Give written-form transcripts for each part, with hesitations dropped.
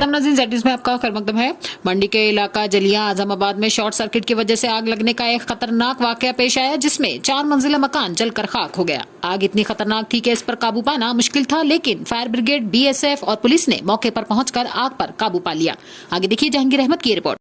सदम नजीर जेटिस में आपका खैर मकदम है। मंडी के इलाका जलिया आजमाबाद में शॉर्ट सर्किट की वजह से आग लगने का एक खतरनाक वाकया पेश आया, जिसमें 4 मंजिला मकान जलकर खाक हो गया। आग इतनी खतरनाक थी कि इस पर काबू पाना मुश्किल था, लेकिन फायर ब्रिगेड, बीएसएफ और पुलिस ने मौके पर पहुंचकर आग पर काबू पा लिया। आगे देखिए जहांगीर अहमद की रिपोर्ट।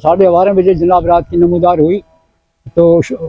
साढ़े 12 बजे जनाब रात की नमूदार हुई तो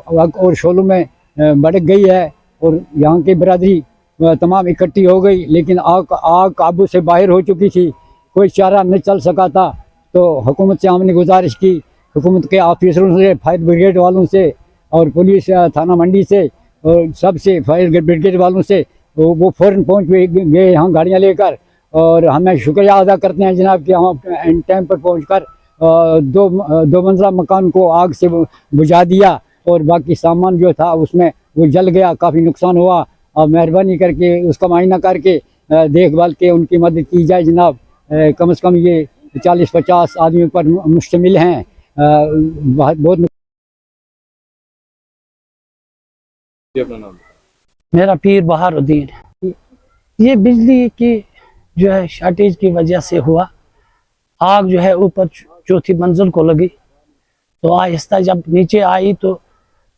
और शोलों में भड़क गई है और यहाँ की बरादरी तमाम इकट्ठी हो गई, लेकिन आग काबू से बाहर हो चुकी थी। कोई चारा नहीं चल सका था। तो हुकूमत से हमने गुजारिश की, हुकूमत के ऑफिसरों से, फायर ब्रिगेड वालों से और पुलिस थाना मंडी से और सबसे, फायर ब्रिगेड वालों से, वो फ़ौरन पहुँच गए यहाँ गाड़ियाँ लेकर। और हमें शुक्रिया अदा करते हैं जनाब कि हम एन टाइम पर पहुँचकर दो मंजिला मकान को आग से बुझा दिया और बाकी सामान जो था उसमें वो जल गया, काफ़ी नुकसान हुआ। और मेहरबानी करके उसका मायना करके देखभाल के उनकी मदद की जाए जनाब। कम से कम ये 40-50 आदमियों पर मुश्तमिल हैं। बहुत मेरा पीर बहारुद्दीन है। ये बिजली की जो है शॉर्टेज की वजह से हुआ। आग जो है ऊपर चौथी मंजिल को लगी, तो आहिस्ता जब नीचे आई तो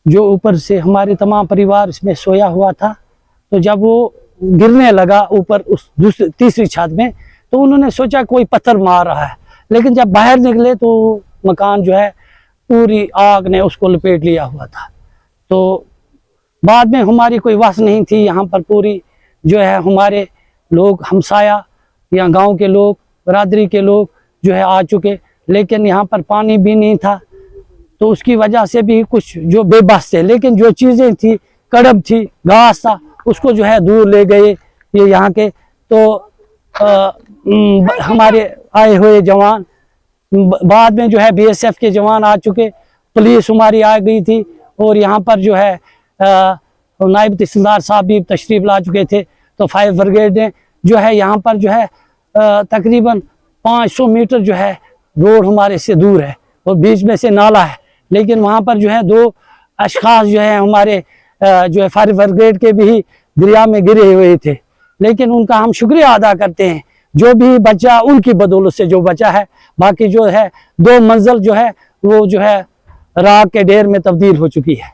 जो ऊपर से हमारे तमाम परिवार इसमें सोया हुआ था, तो जब वो गिरने लगा ऊपर उस तीसरी छत में, तो उन्होंने सोचा कोई पत्थर मार रहा है। लेकिन जब बाहर निकले तो मकान जो है पूरी आग ने उसको लपेट लिया हुआ था। तो बाद में हमारी कोई वास नहीं थी, यहाँ पर पूरी जो है हमारे लोग, हमसाया या गांव के लोग, बरादरी के लोग जो है आ चुके, लेकिन यहाँ पर पानी भी नहीं था। तो उसकी वजह से भी कुछ जो बेबस थे, लेकिन जो चीज़ें थी, कड़ब थी, घास था, उसको जो है दूर ले गए ये यहाँ के। तो हमारे आए हुए जवान, बाद में जो है बीएसएफ के जवान आ चुके, पुलिस हमारी आ गई थी और यहाँ पर जो है नायब तहसीलदार साहब भी तशरीफ ला चुके थे। तो फायर ब्रिगेड ने जो है यहाँ पर जो है तकरीबन 500 मीटर जो है रोड हमारे से दूर है और बीच में से नाला है, लेकिन वहाँ पर जो है 2 अशखास जो है हमारे जो है फायर ब्रिगेड के भी दरिया में गिरे हुए थे, लेकिन उनका हम शुक्रिया अदा करते हैं। जो भी बचा उनकी बदौलत से जो बचा है, बाकी जो है 2 मंजिल जो है वो जो है राख के ढेर में तब्दील हो चुकी है।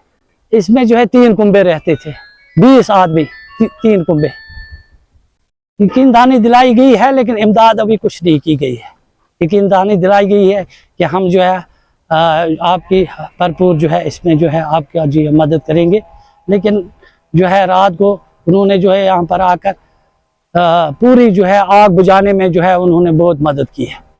इसमें जो है 3 कुंबे रहते थे, 20 आदमी, 3 कुंबे। यकीनदानी दिलाई गई है, लेकिन इमदाद अभी कुछ नहीं की गई है। यकीनदानी दिलाई गई है कि हम जो है आपकी भरपूर जो है इसमें जो है आपकी जी मदद करेंगे। लेकिन जो है रात को उन्होंने जो है यहाँ पर आकर पूरी जो है आग बुझाने में जो है उन्होंने बहुत मदद की है।